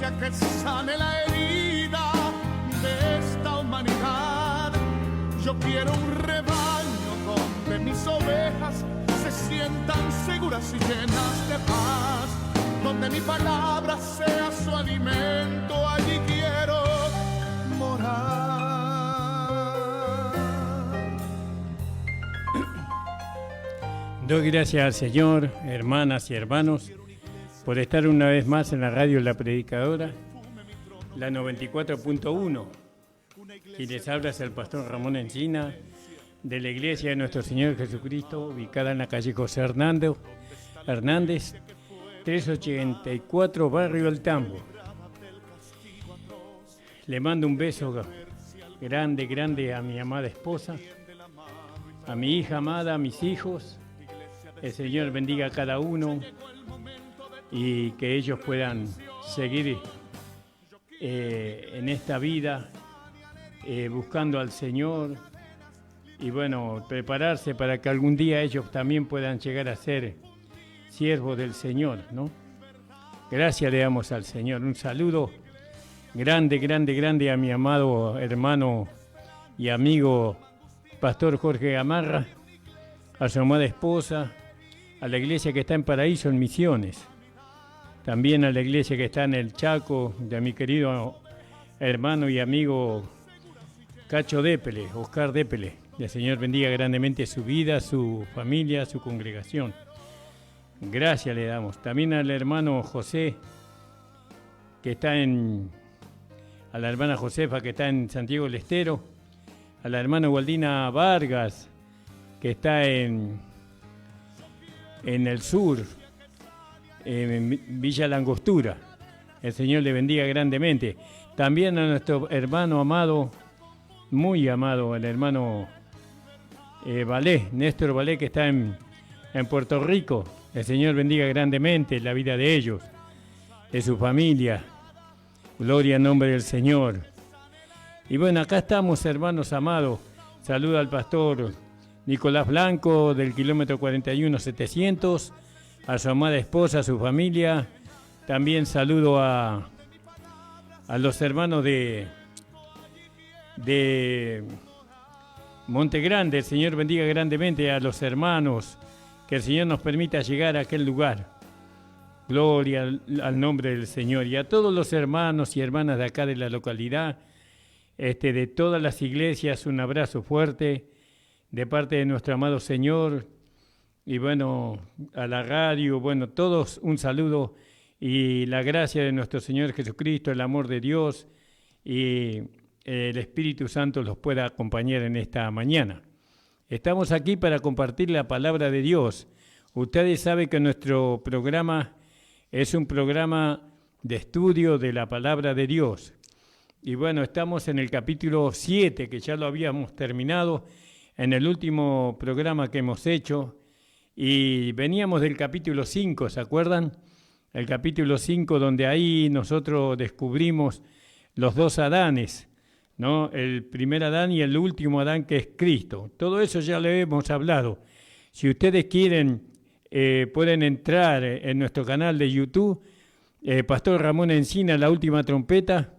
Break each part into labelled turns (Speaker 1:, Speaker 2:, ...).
Speaker 1: gracia que sane la herida de esta humanidad. Yo quiero un rebaño donde mis ovejas se sientan seguras y llenas de paz, donde mi palabra sea su alimento, allí quiero morar.
Speaker 2: Doy gracias al Señor, hermanas y hermanos, por estar una vez más en la radio La Predicadora, la 94.1. Quien les habla es el pastor Ramón Encina, de la Iglesia de Nuestro Señor Jesucristo, ubicada en la calle José Hernández, 384, Barrio El Tambo. Le mando un beso grande a mi amada esposa, a mi hija amada, a mis hijos. El Señor bendiga a cada uno y que ellos puedan seguir en esta vida buscando al Señor y bueno, prepararse para que algún día ellos también puedan llegar a ser siervos del Señor, ¿no? Gracias le damos al Señor. Un saludo grande a mi amado hermano y amigo Pastor Jorge Gamarra, a su amada esposa, a la iglesia que está en Paraíso, en Misiones, también a la iglesia que está en el Chaco, de mi querido hermano y amigo Cacho Dépele, Oscar Dépele. El Señor bendiga grandemente su vida, su familia, su congregación. Gracias le damos. También al hermano José, que está a la hermana Josefa, que está en Santiago del Estero, a la hermana Gualdina Vargas, que está en el sur, en Villa Langostura. El Señor le bendiga grandemente. También a nuestro hermano amado, muy amado, el hermano Valé, Néstor Valé, que está en Puerto Rico. El Señor bendiga grandemente la vida de ellos, de su familia. Gloria al nombre del Señor. Y bueno, acá estamos, hermanos amados. Saludo al pastor Nicolás Blanco del kilómetro 41-700, a su amada esposa, a su familia. También saludo a los hermanos de Monte Grande. El Señor bendiga grandemente a los hermanos, que el Señor nos permita llegar a aquel lugar. Gloria al nombre del Señor. Y a todos los hermanos y hermanas de acá de la localidad, de todas las iglesias, un abrazo fuerte de parte de nuestro amado Señor, y bueno, a la radio, bueno, todos un saludo, y la gracia de nuestro Señor Jesucristo, el amor de Dios y el Espíritu Santo los pueda acompañar en esta mañana. Estamos aquí para compartir la palabra de Dios. Ustedes saben que nuestro programa es un programa de estudio de la palabra de Dios. Y bueno, estamos en el capítulo 7, que ya lo habíamos terminado en el último programa que hemos hecho, y veníamos del capítulo 5, ¿se acuerdan? El capítulo 5, donde ahí nosotros descubrimos los dos Adanes, ¿no? El primer Adán y el último Adán, que es Cristo. Todo eso ya lo hemos hablado. Si ustedes quieren, pueden entrar en nuestro canal de YouTube, Pastor Ramón Encina, La Última Trompeta,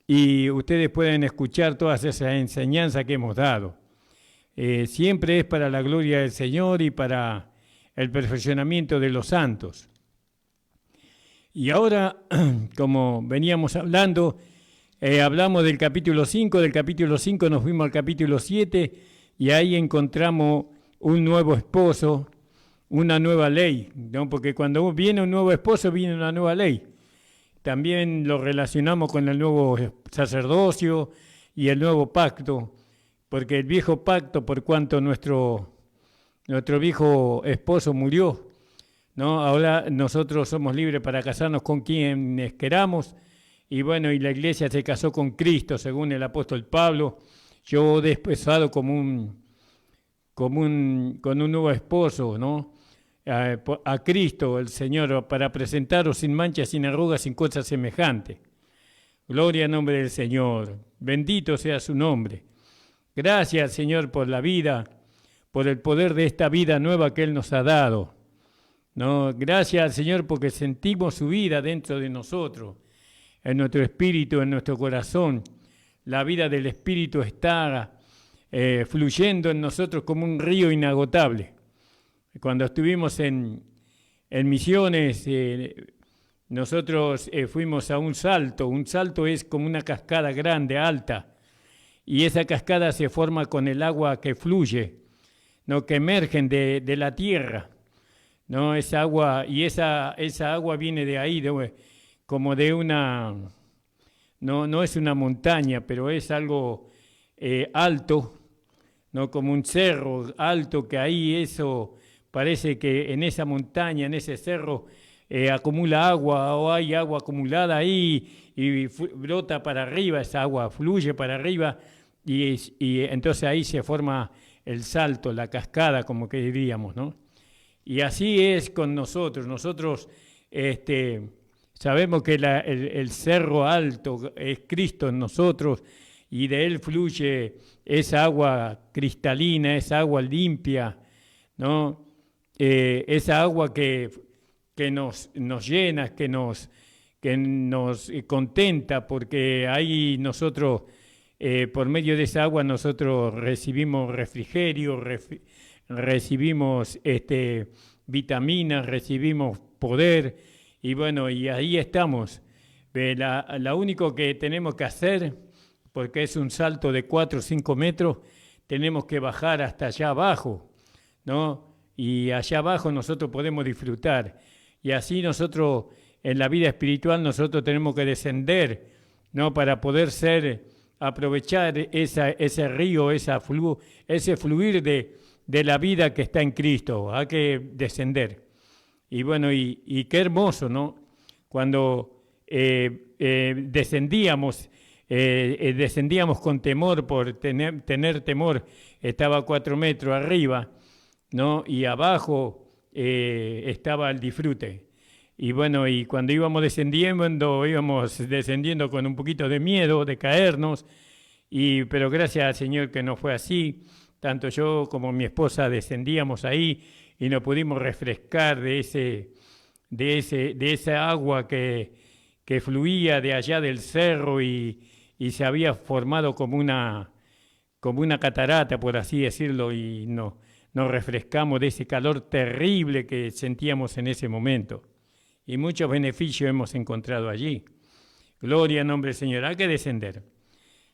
Speaker 2: y ustedes pueden escuchar todas esas enseñanzas que hemos dado. Siempre es para la gloria del Señor y para el perfeccionamiento de los santos. Y ahora, como veníamos hablando, hablamos del capítulo 5, del capítulo 5 nos fuimos al capítulo 7, y ahí encontramos un nuevo esposo, una nueva ley, ¿no? Porque cuando viene un nuevo esposo viene una nueva ley. También lo relacionamos con el nuevo sacerdocio y el nuevo pacto, porque el viejo pacto, por cuanto nuestro viejo esposo murió, ¿no? Ahora nosotros somos libres para casarnos con quienes queramos, y bueno, y la iglesia se casó con Cristo, según el apóstol Pablo. Yo desposado con un nuevo esposo, ¿no? A Cristo, el Señor, para presentaros sin mancha, sin arrugas, sin cosa semejante. Gloria al nombre del Señor. Bendito sea su nombre. Gracias, Señor, por la vida, por el poder de esta vida nueva que Él nos ha dado. No, gracias al Señor porque sentimos su vida dentro de nosotros. en nuestro espíritu, en nuestro corazón. La vida del Espíritu está fluyendo en nosotros como un río inagotable. Cuando estuvimos en Misiones, nosotros fuimos a un salto. Un salto es como una cascada grande, alta, y esa cascada se forma con el agua que fluye, ¿no? Que emergen de la tierra, ¿no? Esa agua, y esa agua viene de ahí, como de una, no es una montaña, pero es algo alto, ¿no? Como un cerro alto, que ahí eso parece que en esa montaña, en ese cerro, acumula agua, o hay agua acumulada ahí y brota para arriba, esa agua fluye para arriba y entonces ahí se forma el salto, la cascada, como que diríamos, ¿no? Y así es con nosotros. Nosotros sabemos que el cerro alto es Cristo en nosotros y de Él fluye esa agua cristalina, esa agua limpia, ¿no? Esa agua que nos llena, que nos contenta, porque ahí nosotros, por medio de esa agua, nosotros recibimos refrigerio, recibimos vitaminas, recibimos poder, y bueno, y ahí estamos. Lo único que tenemos que hacer, porque es un salto de 4 o 5 metros, tenemos que bajar hasta allá abajo, ¿no? Y allá abajo nosotros podemos disfrutar. Y así nosotros, en la vida espiritual, nosotros tenemos que descender, ¿no? Para poder aprovechar ese río, ese fluir de la vida que está en Cristo. Hay que descender. Y bueno, y qué hermoso, ¿no? Cuando descendíamos con temor, por tener temor, estaba 4 metros arriba, ¿no? Y abajo estaba el disfrute. Y bueno, y cuando íbamos descendiendo con un poquito de miedo de caernos, pero gracias al Señor que no fue así. Tanto yo como mi esposa descendíamos ahí y nos pudimos refrescar de esa agua que fluía de allá del cerro y se había formado como una catarata, por así decirlo, y nos refrescamos de ese calor terrible que sentíamos en ese momento. Y muchos beneficios hemos encontrado allí. Gloria al nombre del Señor. Hay que descender.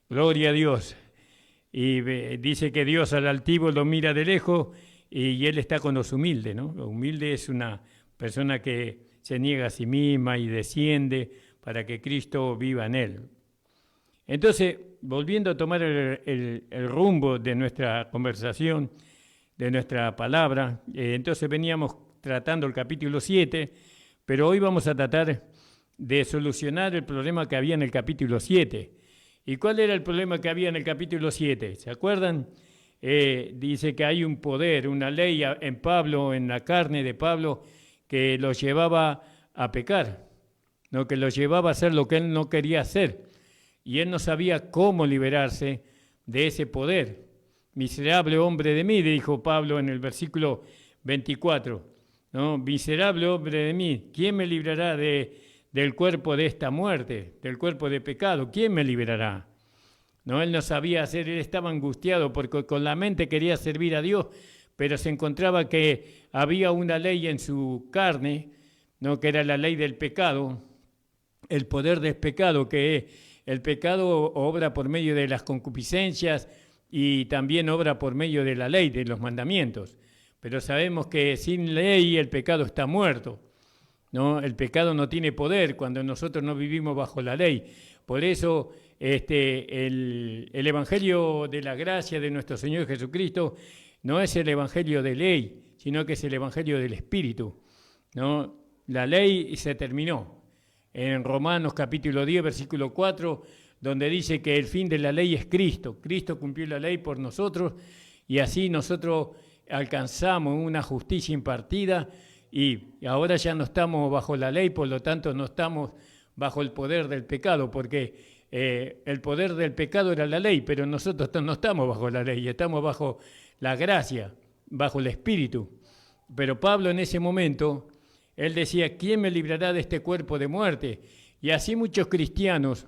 Speaker 2: Gloria a Dios. Y dice que Dios al altivo lo mira de lejos y Él está con los humildes, ¿no? Lo humilde es una persona que se niega a sí misma y desciende para que Cristo viva en él. Entonces, volviendo a tomar el rumbo de nuestra conversación, de nuestra palabra, entonces veníamos tratando el capítulo 7, pero hoy vamos a tratar de solucionar el problema que había en el capítulo 7. ¿Y cuál era el problema que había en el capítulo 7? ¿Se acuerdan? Dice que hay un poder, una ley en Pablo, en la carne de Pablo, que lo llevaba a pecar, ¿no? Que lo llevaba a hacer lo que él no quería hacer. Y él no sabía cómo liberarse de ese poder. Miserable hombre de mí, dijo Pablo en el versículo 24. ¿No? Miserable hombre de mí, ¿quién me librará del cuerpo de esta muerte, del cuerpo de pecado? ¿Quién me liberará? No, él no sabía hacer, él estaba angustiado porque con la mente quería servir a Dios, pero se encontraba que había una ley en su carne, ¿no? Que era la ley del pecado, el poder del pecado, que el pecado obra por medio de las concupiscencias y también obra por medio de la ley, de los mandamientos. Pero sabemos que sin ley el pecado está muerto, ¿no? El pecado no tiene poder cuando nosotros no vivimos bajo la ley. Por eso el Evangelio de la gracia de nuestro Señor Jesucristo no es el Evangelio de ley, sino que es el Evangelio del Espíritu, ¿no? La ley se terminó. En Romanos capítulo 10, versículo 4, donde dice que el fin de la ley es Cristo. Cristo cumplió la ley por nosotros y así nosotros alcanzamos una justicia impartida y ahora ya no estamos bajo la ley, por lo tanto no estamos bajo el poder del pecado, porque el poder del pecado era la ley, pero nosotros no estamos bajo la ley, estamos bajo la gracia, bajo el Espíritu. Pero Pablo en ese momento, él decía, ¿quién me librará de este cuerpo de muerte? Y así muchos cristianos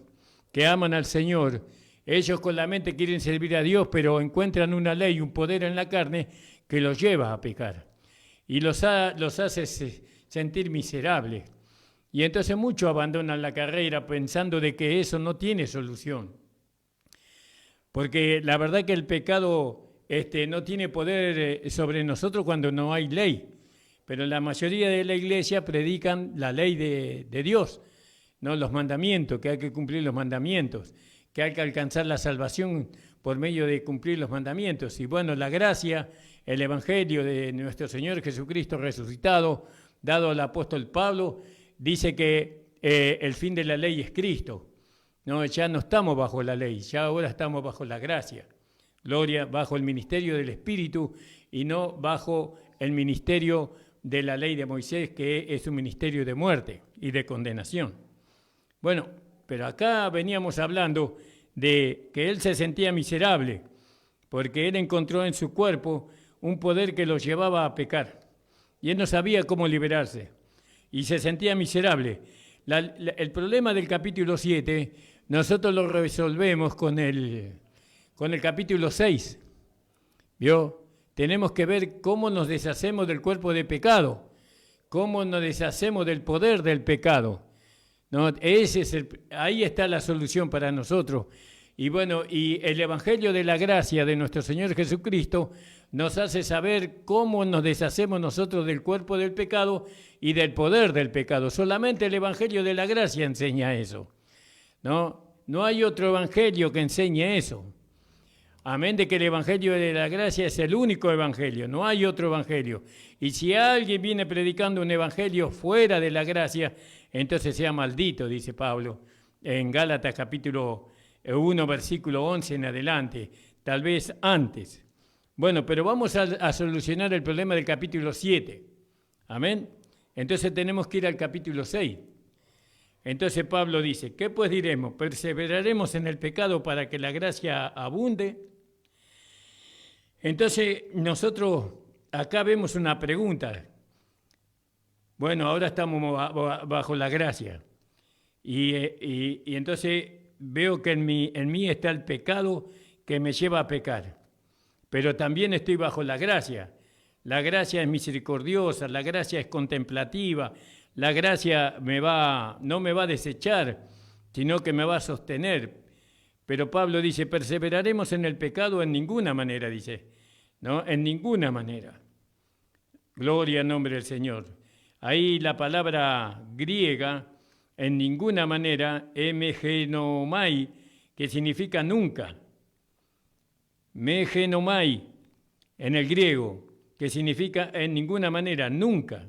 Speaker 2: que aman al Señor, ellos con la mente quieren servir a Dios, pero encuentran una ley, un poder en la carne que los lleva a pecar y los hace sentir miserables. Y entonces muchos abandonan la carrera pensando de que eso no tiene solución. Porque la verdad que el pecado no tiene poder sobre nosotros cuando no hay ley. Pero la mayoría de la iglesia predican la ley de Dios, ¿no? Los mandamientos, que hay que cumplir los mandamientos, que hay que alcanzar la salvación por medio de cumplir los mandamientos. Y bueno, la gracia, el evangelio de nuestro Señor Jesucristo resucitado, dado al apóstol Pablo, dice que el fin de la ley es Cristo. No, ya no estamos bajo la ley, ya ahora estamos bajo la gracia. Gloria, bajo el ministerio del Espíritu y no bajo el ministerio de la ley de Moisés, que es un ministerio de muerte y de condenación. Bueno, pero acá veníamos hablando de que él se sentía miserable, porque él encontró en su cuerpo un poder que lo llevaba a pecar, y él no sabía cómo liberarse, y se sentía miserable. El problema del capítulo 7, nosotros lo resolvemos con el capítulo 6, ¿vio? Tenemos que ver cómo nos deshacemos del cuerpo de pecado, cómo nos deshacemos del poder del pecado. ¿No? Ahí está la solución para nosotros. Y bueno, y el Evangelio de la gracia de nuestro Señor Jesucristo nos hace saber cómo nos deshacemos nosotros del cuerpo del pecado y del poder del pecado. Solamente el Evangelio de la gracia enseña eso. No hay otro evangelio que enseñe eso. Amén de que el evangelio de la gracia es el único evangelio, no hay otro evangelio. Y si alguien viene predicando un evangelio fuera de la gracia, entonces sea maldito, dice Pablo, en Gálatas capítulo 1, versículo 11 en adelante, tal vez antes. Bueno, pero vamos a solucionar el problema del capítulo 7. Amén. Entonces tenemos que ir al capítulo 6. Entonces Pablo dice, ¿qué pues diremos? ¿Perseveraremos en el pecado para que la gracia abunde? Entonces nosotros acá vemos una pregunta. Bueno, ahora estamos bajo la gracia. Y entonces veo que en mí está el pecado que me lleva a pecar. Pero también estoy bajo la gracia. La gracia es misericordiosa, la gracia es contemplativa. La gracia no me va a desechar, sino que me va a sostener. Pero Pablo dice, perseveraremos en el pecado en ninguna manera, dice. ¿No? En ninguna manera. Gloria al nombre del Señor. Ahí la palabra griega, en ninguna manera, megenomai, que significa nunca. Megenomai, en el griego, que significa en ninguna manera, nunca.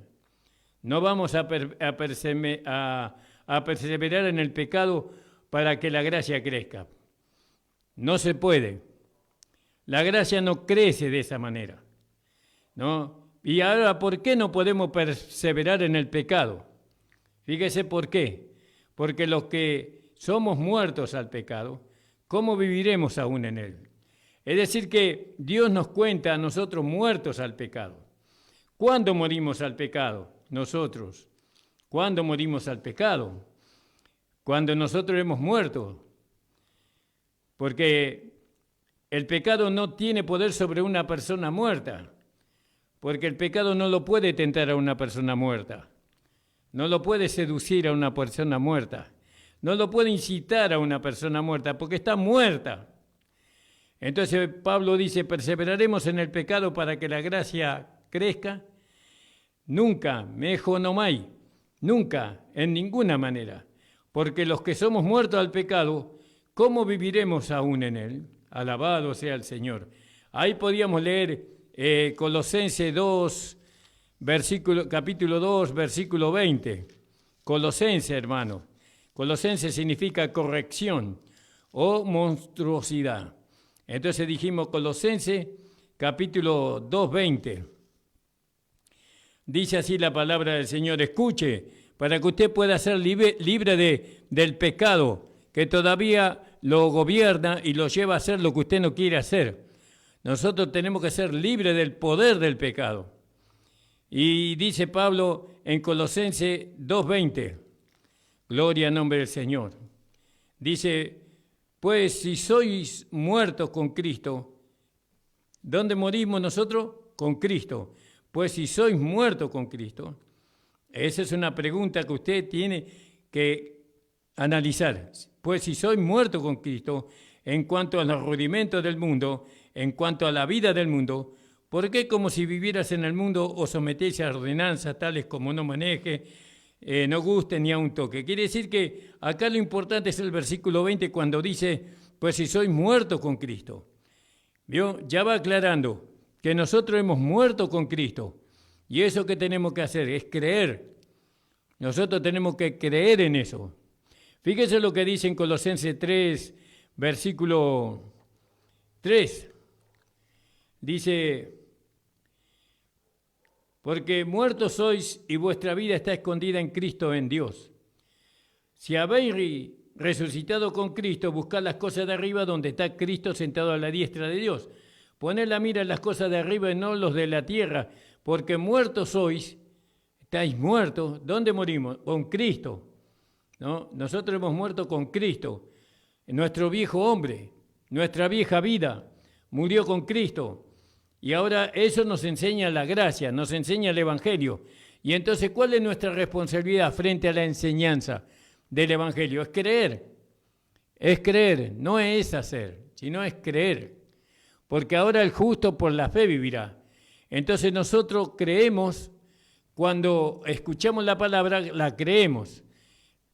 Speaker 2: No vamos a perseverar en el pecado para que la gracia crezca. No se puede. La gracia no crece de esa manera, ¿no? Y ahora, ¿por qué no podemos perseverar en el pecado? Fíjese por qué. Porque los que somos muertos al pecado, ¿cómo viviremos aún en él? Es decir, que Dios nos cuenta a nosotros muertos al pecado. ¿Cuándo morimos al pecado? Nosotros. ¿Cuándo morimos al pecado? Cuando nosotros hemos muerto. Porque el pecado no tiene poder sobre una persona muerta. Porque el pecado no lo puede tentar a una persona muerta. No lo puede seducir a una persona muerta. No lo puede incitar a una persona muerta porque está muerta. Entonces Pablo dice, perseveraremos en el pecado para que la gracia crezca. Nunca, mejonomai, nunca, en ninguna manera. Porque los que somos muertos al pecado, ¿cómo viviremos aún en él? Alabado sea el Señor. Ahí podíamos leer Colosenses 2, capítulo 2, versículo 20. Colosenses, hermano. Colosenses significa corrección o monstruosidad. Entonces dijimos Colosenses, capítulo 2, 20. Dice así la palabra del Señor, escuche, para que usted pueda ser libre del pecado, que todavía lo gobierna y lo lleva a hacer lo que usted no quiere hacer. Nosotros tenemos que ser libres del poder del pecado. Y dice Pablo en Colosenses 2:20, Gloria al nombre del Señor. Dice, pues si sois muertos con Cristo, ¿dónde morimos nosotros? Con Cristo. Pues si sois muertos con Cristo, esa es una pregunta que usted tiene que analizar. Pues si sois muertos con Cristo, en cuanto a los rudimentos del mundo, en cuanto a la vida del mundo, ¿por qué como si vivieras en el mundo os sometéis a ordenanzas tales como no maneje, no guste ni a un toque? Quiere decir que acá lo importante es el versículo 20 cuando dice, pues si sois muertos con Cristo. ¿Vio? Ya va aclarando que nosotros hemos muerto con Cristo. Y eso que tenemos que hacer es creer. Nosotros tenemos que creer en eso. Fíjese lo que dice en Colosenses 3, versículo 3. Dice, porque muertos sois y vuestra vida está escondida en Cristo en Dios. Si habéis resucitado con Cristo, buscad las cosas de arriba donde está Cristo sentado a la diestra de Dios. Poned la mira en las cosas de arriba y no los de la tierra, porque muertos sois, estáis muertos. ¿Dónde morimos? Con Cristo. ¿No? Nosotros hemos muerto con Cristo. Nuestro viejo hombre, nuestra vieja vida, murió con Cristo. Y ahora eso nos enseña la gracia, nos enseña el Evangelio. Y entonces, ¿cuál es nuestra responsabilidad frente a la enseñanza del Evangelio? Es creer, no es hacer, sino es creer. Porque ahora el justo por la fe vivirá. Entonces nosotros creemos, cuando escuchamos la palabra, la creemos,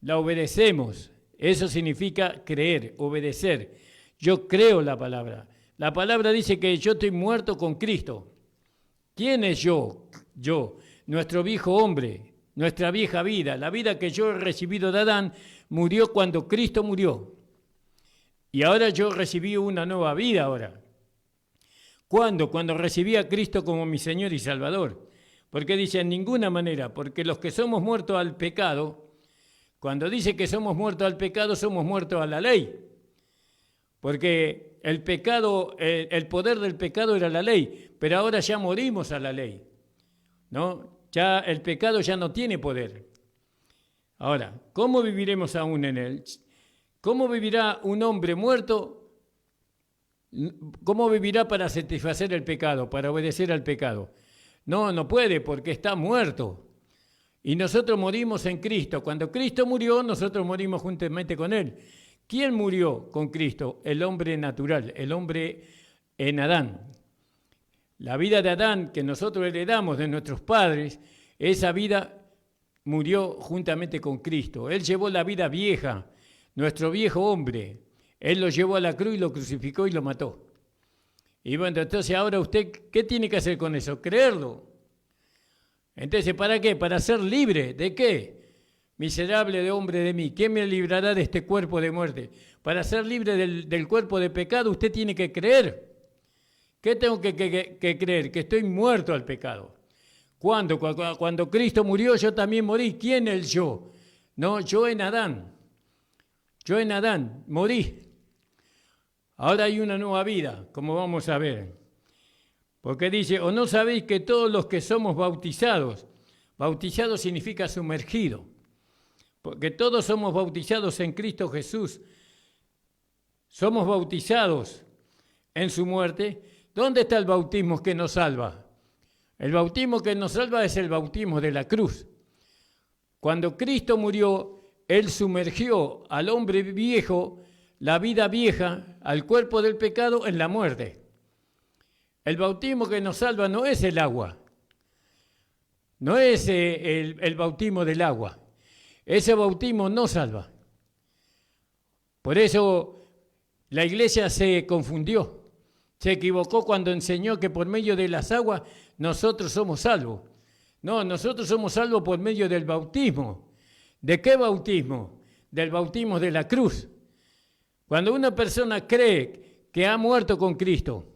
Speaker 2: la obedecemos. Eso significa creer, obedecer. Yo creo la palabra. La palabra dice que yo estoy muerto con Cristo. ¿Quién es yo? Yo, nuestro viejo hombre, nuestra vieja vida, la vida que yo he recibido de Adán, murió cuando Cristo murió. Y ahora yo recibí una nueva vida ahora. ¿Cuándo? Cuando recibí a Cristo como mi Señor y Salvador. Porque dice, en ninguna manera, porque los que somos muertos al pecado, cuando dice que somos muertos al pecado, somos muertos a la ley. Porque el pecado, el poder del pecado era la ley, pero ahora ya morimos a la ley, ¿no? Ya el pecado ya no tiene poder. Ahora, ¿cómo viviremos aún en él? ¿Cómo vivirá un hombre muerto? ¿Cómo vivirá para satisfacer el pecado, para obedecer al pecado? No puede porque está muerto. Y nosotros morimos en Cristo. Cuando Cristo murió, nosotros morimos juntamente con Él. ¿Quién murió con Cristo? El hombre natural, el hombre en Adán. La vida de Adán que nosotros heredamos de nuestros padres, esa vida murió juntamente con Cristo. Él llevó la vida vieja, nuestro viejo hombre. Él lo llevó a la cruz y lo crucificó y lo mató. Y bueno, entonces ahora usted, ¿qué tiene que hacer con eso? Creerlo. Entonces, ¿para qué? Para ser libre. ¿De qué? Miserable de hombre de mí, ¿quién me librará de este cuerpo de muerte? Para ser libre del cuerpo de pecado, usted tiene que creer. ¿Qué tengo que creer? Que estoy muerto al pecado. ¿Cuándo? Cuando Cristo murió, yo también morí. ¿Quién es el yo? No, yo en Adán. Yo en Adán morí. Ahora hay una nueva vida, como vamos a ver. Porque dice, ¿o no sabéis que todos los que somos bautizados, bautizado significa sumergido, porque todos somos bautizados en Cristo Jesús, somos bautizados en su muerte? ¿Dónde está el bautismo que nos salva? El bautismo que nos salva es el bautismo de la cruz. Cuando Cristo murió, Él sumergió al hombre viejo, la vida vieja, al cuerpo del pecado en la muerte. El bautismo que nos salva no es el agua, no es el bautismo del agua. Ese bautismo no salva. Por eso la iglesia se confundió, se equivocó cuando enseñó que por medio de las aguas nosotros somos salvos. No, nosotros somos salvos por medio del bautismo. ¿De qué bautismo? Del bautismo de la cruz. Cuando una persona cree que ha muerto con Cristo,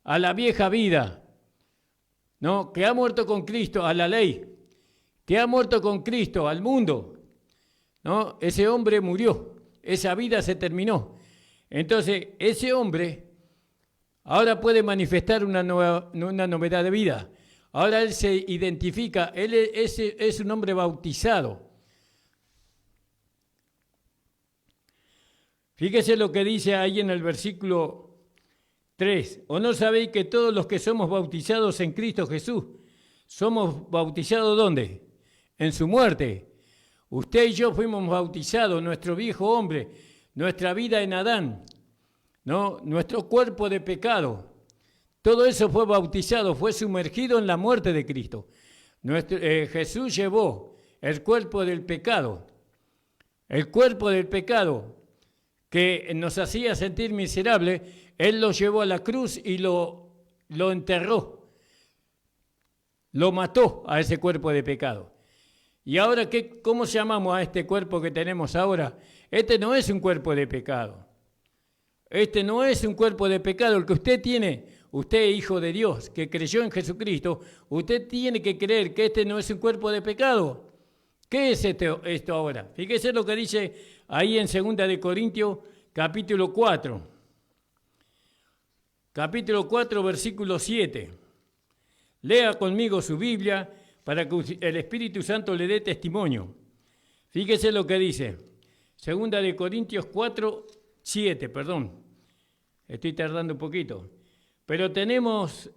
Speaker 2: a la vieja vida, ¿no? Que ha muerto con Cristo a la ley, que ha muerto con Cristo al mundo, ¿no? Ese hombre murió, esa vida se terminó. Entonces, ese hombre ahora puede manifestar una novedad de vida. Ahora él se identifica, él es un hombre bautizado. Fíjese lo que dice ahí en el versículo 3. ¿O no sabéis que todos los que somos bautizados en Cristo Jesús, somos bautizados ¿dónde? En su muerte. Usted y yo fuimos bautizados, nuestro viejo hombre, nuestra vida en Adán, ¿no? Nuestro cuerpo de pecado. Todo eso fue bautizado, fue sumergido en la muerte de Cristo. Jesús llevó el cuerpo del pecado que nos hacía sentir miserables. Él lo llevó a la cruz y lo enterró, lo mató a ese cuerpo de pecado. Y ahora, ¿cómo llamamos a este cuerpo que tenemos ahora? Este no es un cuerpo de pecado. Este no es un cuerpo de pecado. El que usted tiene, usted hijo de Dios, que creyó en Jesucristo, usted tiene que creer que este no es un cuerpo de pecado. ¿Qué es esto ahora? Fíjese lo que dice ahí en 2 de Corintios, capítulo 4. Capítulo 4, versículo 7. Lea conmigo su Biblia para que el Espíritu Santo le dé testimonio. Fíjese lo que dice. 2 de Corintios 4, 7, perdón. Estoy tardando un poquito. Pero tenemos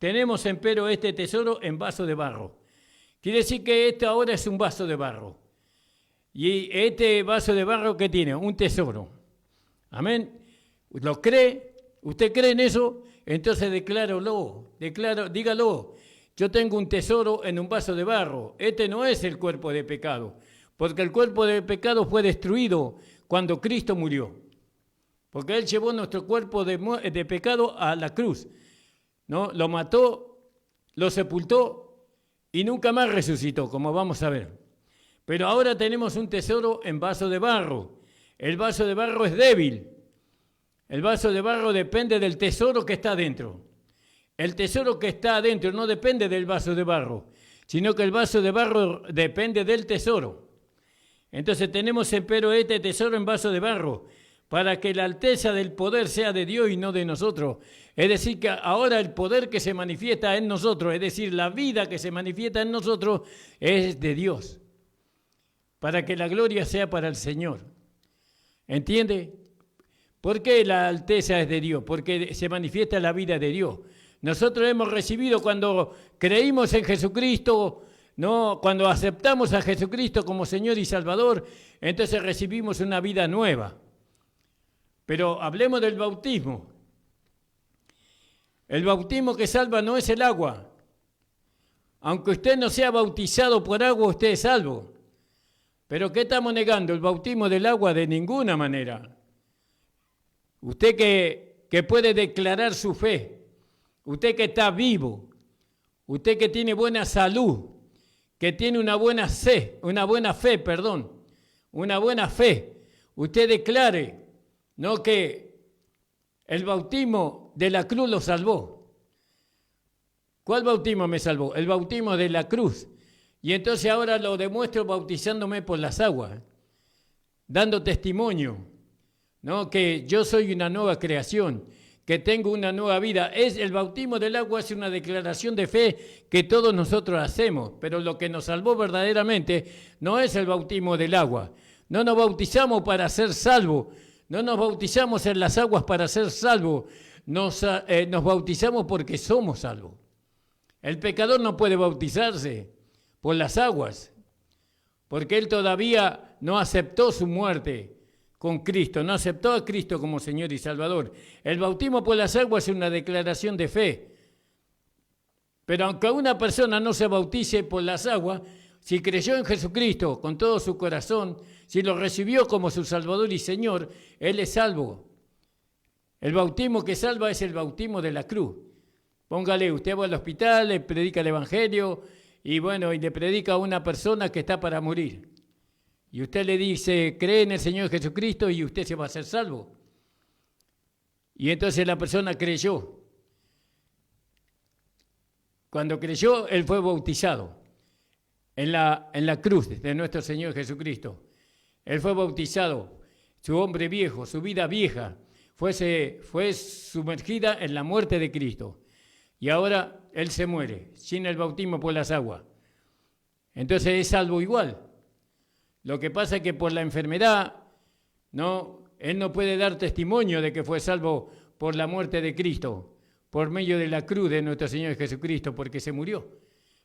Speaker 2: empero este tesoro en vaso de barro. Quiere decir que este ahora es un vaso de barro. Y este vaso de barro, ¿qué tiene? Un tesoro. Amén. ¿Lo cree? ¿Usted cree en eso? Entonces dígalo. Yo tengo un tesoro en un vaso de barro. Este no es el cuerpo de pecado, porque el cuerpo de pecado fue destruido cuando Cristo murió. Porque Él llevó nuestro cuerpo de pecado a la cruz, ¿no? Lo mató, lo sepultó y nunca más resucitó, como vamos a ver. Pero ahora tenemos un tesoro en vaso de barro. El vaso de barro es débil. El vaso de barro depende del tesoro que está adentro. El tesoro que está adentro no depende del vaso de barro, sino que el vaso de barro depende del tesoro. Entonces tenemos empero este tesoro en vaso de barro, para que la alteza del poder sea de Dios y no de nosotros. Es decir, que ahora el poder que se manifiesta en nosotros, es decir, la vida que se manifiesta en nosotros, es de Dios, para que la gloria sea para el Señor. ¿Entiende? ¿Por qué la alteza es de Dios? Porque se manifiesta la vida de Dios. Nosotros hemos recibido cuando creímos en Jesucristo, ¿no? Cuando aceptamos a Jesucristo como Señor y Salvador, entonces recibimos una vida nueva. Pero hablemos del bautismo. El bautismo que salva no es el agua. Aunque usted no sea bautizado por agua, usted es salvo. ¿Pero qué estamos negando? El bautismo del agua de ninguna manera. Usted que puede declarar su fe, usted que está vivo, usted que tiene buena salud, que tiene una buena fe, usted declare, no, que el bautismo de la cruz lo salvó. ¿Cuál bautismo me salvó? El bautismo de la cruz. Y entonces ahora lo demuestro bautizándome por las aguas, dando testimonio, ¿no? Que yo soy una nueva creación, que tengo una nueva vida. El bautismo del agua es una declaración de fe que todos nosotros hacemos, pero lo que nos salvó verdaderamente no es el bautismo del agua. No nos bautizamos para ser salvos, no nos bautizamos en las aguas para ser salvos, nos bautizamos porque somos salvos. El pecador no puede bautizarse por las aguas, porque él todavía no aceptó su muerte con Cristo, no aceptó a Cristo como Señor y Salvador. El bautismo por las aguas es una declaración de fe. Pero aunque una persona no se bautice por las aguas, si creyó en Jesucristo con todo su corazón, si lo recibió como su Salvador y Señor, él es salvo. El bautismo que salva es el bautismo de la cruz. Póngale, usted va al hospital, le predica el Evangelio y le predica a una persona que está para morir. Y usted le dice, cree en el Señor Jesucristo y usted se va a hacer salvo. Y entonces la persona creyó. Cuando creyó, él fue bautizado en la cruz de nuestro Señor Jesucristo. Él fue bautizado, su hombre viejo, su vida vieja, fue sumergida en la muerte de Cristo. Y ahora él se muere, sin el bautismo por las aguas. Entonces es salvo igual. Lo que pasa es que por la enfermedad, ¿no? él no puede dar testimonio de que fue salvo por la muerte de Cristo, por medio de la cruz de nuestro Señor Jesucristo, porque se murió.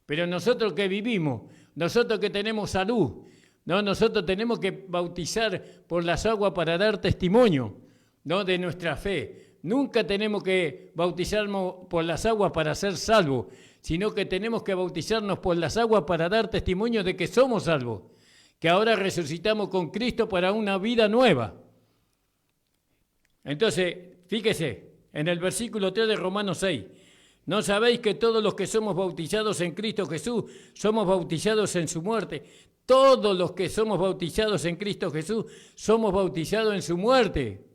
Speaker 2: Pero nosotros que vivimos, nosotros que tenemos salud, ¿no? Nosotros tenemos que bautizar por las aguas para dar testimonio, ¿no? De nuestra fe. Nunca tenemos que bautizarnos por las aguas para ser salvos, sino que tenemos que bautizarnos por las aguas para dar testimonio de que somos salvos, que ahora resucitamos con Cristo para una vida nueva. Entonces, fíjese, en el versículo 3 de Romanos 6, ¿no sabéis que todos los que somos bautizados en Cristo Jesús somos bautizados en su muerte? Todos los que somos bautizados en Cristo Jesús somos bautizados en su muerte.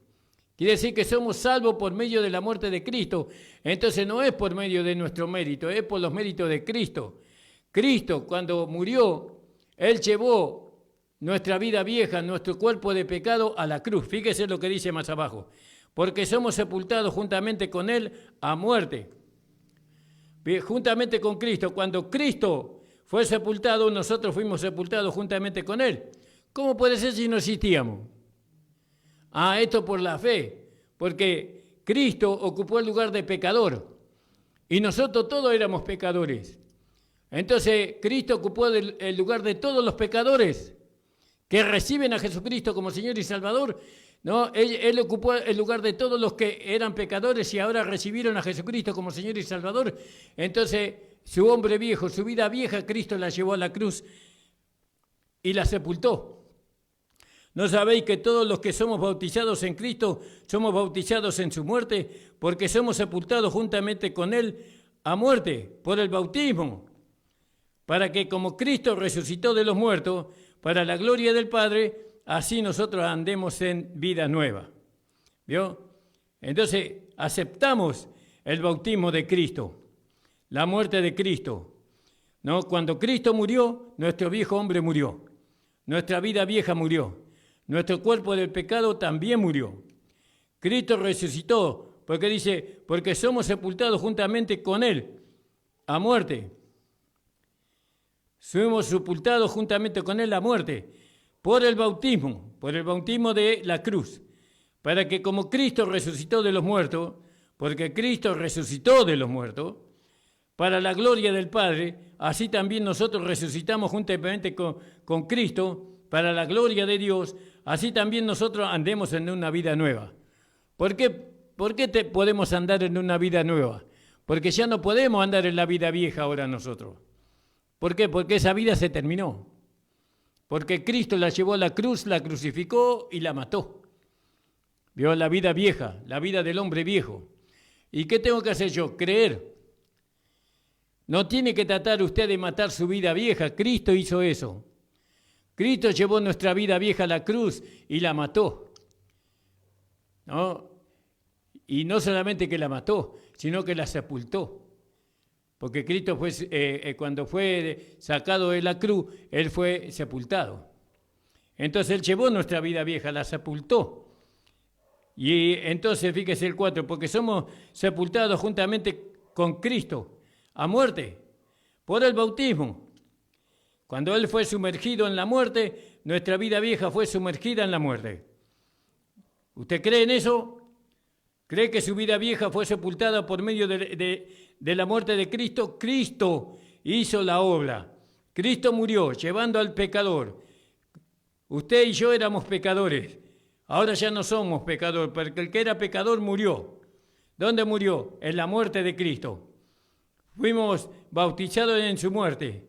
Speaker 2: Quiere decir que somos salvos por medio de la muerte de Cristo. Entonces no es por medio de nuestro mérito, es por los méritos de Cristo. Cristo, cuando murió, Él llevó nuestra vida vieja, nuestro cuerpo de pecado a la cruz. Fíjese lo que dice más abajo. Porque somos sepultados juntamente con Él a muerte. Juntamente con Cristo. Cuando Cristo fue sepultado, nosotros fuimos sepultados juntamente con Él. ¿Cómo puede ser si no existíamos? Esto por la fe, porque Cristo ocupó el lugar de pecador y nosotros todos éramos pecadores. Entonces Cristo ocupó el lugar de todos los pecadores que reciben a Jesucristo como Señor y Salvador, ¿no? Él ocupó el lugar de todos los que eran pecadores y ahora recibieron a Jesucristo como Señor y Salvador. Entonces su hombre viejo, su vida vieja, Cristo la llevó a la cruz y la sepultó. ¿No sabéis que todos los que somos bautizados en Cristo somos bautizados en su muerte? Porque somos sepultados juntamente con Él a muerte por el bautismo, para que como Cristo resucitó de los muertos, para la gloria del Padre, así nosotros andemos en vida nueva. ¿Vio? Entonces aceptamos el bautismo de Cristo, la muerte de Cristo, ¿no? Cuando Cristo murió, nuestro viejo hombre murió, nuestra vida vieja murió. Nuestro cuerpo del pecado también murió. Cristo resucitó, porque dice, porque somos sepultados juntamente con Él a muerte. Somos sepultados juntamente con Él a muerte por el bautismo de la cruz, para que como Cristo resucitó de los muertos, porque Cristo resucitó de los muertos, para la gloria del Padre, así también nosotros resucitamos juntamente con Cristo, para la gloria de Dios, así también nosotros andemos en una vida nueva. ¿Por qué podemos andar en una vida nueva? Porque ya no podemos andar en la vida vieja ahora nosotros. ¿Por qué? Porque esa vida se terminó. Porque Cristo la llevó a la cruz, la crucificó y la mató. Vio la vida vieja, la vida del hombre viejo. ¿Y qué tengo que hacer yo? Creer. No tiene que tratar usted de matar su vida vieja. Cristo hizo eso. Cristo llevó nuestra vida vieja a la cruz y la mató, ¿no? Y no solamente que la mató, sino que la sepultó. Porque Cristo cuando fue sacado de la cruz, Él fue sepultado. Entonces Él llevó nuestra vida vieja, la sepultó. Y entonces, fíjese el 4, porque somos sepultados juntamente con Cristo a muerte por el bautismo. Cuando Él fue sumergido en la muerte, nuestra vida vieja fue sumergida en la muerte. ¿Usted cree en eso? ¿Cree que su vida vieja fue sepultada por medio de la muerte de Cristo? Cristo hizo la obra. Cristo murió llevando al pecador. Usted y yo éramos pecadores. Ahora ya no somos pecadores, porque el que era pecador murió. ¿Dónde murió? En la muerte de Cristo. Fuimos bautizados en su muerte.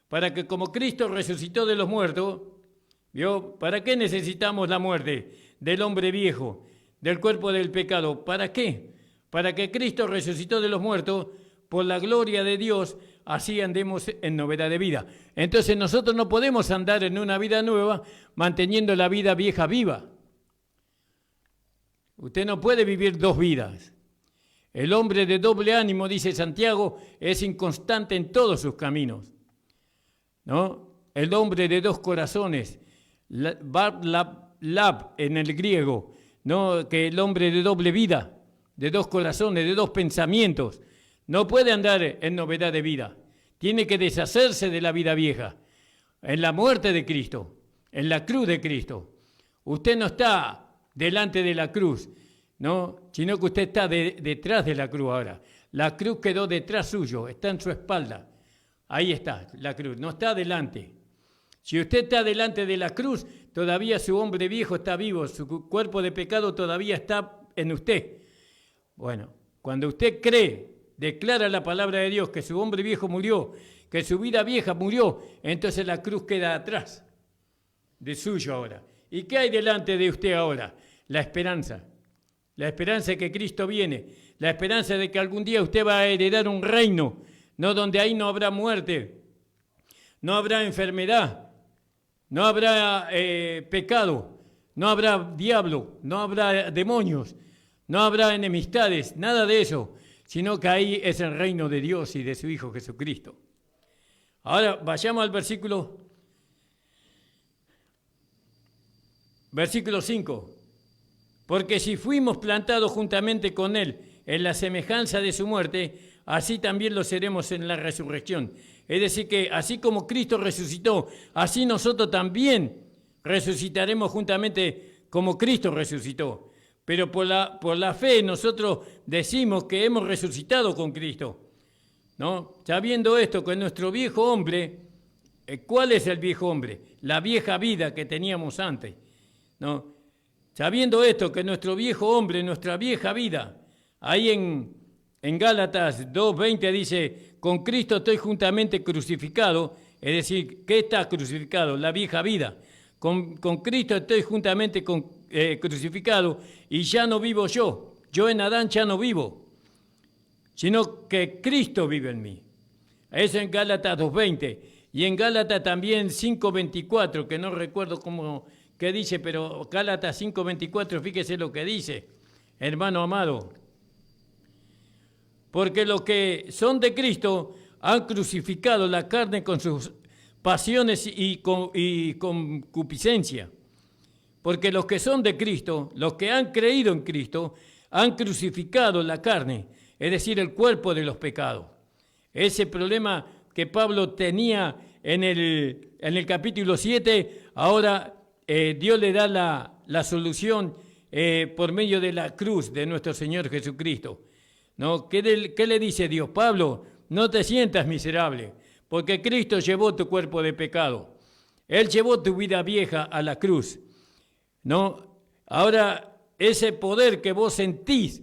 Speaker 2: Para que como Cristo resucitó de los muertos, ¿vio? ¿Para qué necesitamos la muerte del hombre viejo, del cuerpo del pecado? ¿Para qué? Para que Cristo resucitó de los muertos, por la gloria de Dios, así andemos en novedad de vida. Entonces nosotros no podemos andar en una vida nueva manteniendo la vida vieja viva. Usted no puede vivir dos vidas. El hombre de doble ánimo, dice Santiago, es inconstante en todos sus caminos, ¿no? El hombre de dos corazones, lab en el griego, ¿no? Que el hombre de doble vida, de dos corazones, de dos pensamientos, no puede andar en novedad de vida. Tiene que deshacerse de la vida vieja, en la muerte de Cristo, en la cruz de Cristo. Usted no está delante de la cruz, ¿no? Sino que usted está detrás de la cruz ahora. La cruz quedó detrás suyo, está en su espalda. Ahí está la cruz, no está delante. Si usted está delante de la cruz, todavía su hombre viejo está vivo, su cuerpo de pecado todavía está en usted. Bueno, cuando usted cree, declara la palabra de Dios, que su hombre viejo murió, que su vida vieja murió, entonces la cruz queda atrás de suyo ahora. ¿Y qué hay delante de usted ahora? La esperanza de que Cristo viene, la esperanza de que algún día usted va a heredar un reino, no donde ahí no habrá muerte, no habrá enfermedad, no habrá pecado, no habrá diablo, no habrá demonios, no habrá enemistades, nada de eso, sino que ahí es el reino de Dios y de su Hijo Jesucristo. Ahora vayamos al versículo 5. Porque si fuimos plantados juntamente con Él en la semejanza de su muerte, así también lo seremos en la resurrección. Es decir, que así como Cristo resucitó, así nosotros también resucitaremos juntamente como Cristo resucitó. Pero por la fe nosotros decimos que hemos resucitado con Cristo, ¿no? Sabiendo esto, que nuestro viejo hombre, ¿cuál es el viejo hombre? La vieja vida que teníamos antes, ¿no? Sabiendo esto, que nuestro viejo hombre, nuestra vieja vida, ahí en Gálatas 2:20 dice, con Cristo estoy juntamente crucificado, es decir, ¿qué está crucificado? La vieja vida. Con Cristo estoy juntamente crucificado y ya no vivo yo en Adán ya no vivo, sino que Cristo vive en mí. Eso en Gálatas 2:20 y en Gálatas también 5:24, que no recuerdo qué dice, pero Gálatas 5:24, fíjese lo que dice, hermano amado. Porque los que son de Cristo han crucificado la carne con sus pasiones y concupiscencia. Porque los que son de Cristo, los que han creído en Cristo, han crucificado la carne, es decir, el cuerpo de los pecados. Ese problema que Pablo tenía en el capítulo 7, ahora Dios le da la solución por medio de la cruz de nuestro Señor Jesucristo, ¿no? ¿Qué le dice Dios? Pablo, no te sientas miserable, porque Cristo llevó tu cuerpo de pecado. Él llevó tu vida vieja a la cruz, ¿no? Ahora, ese poder que vos sentís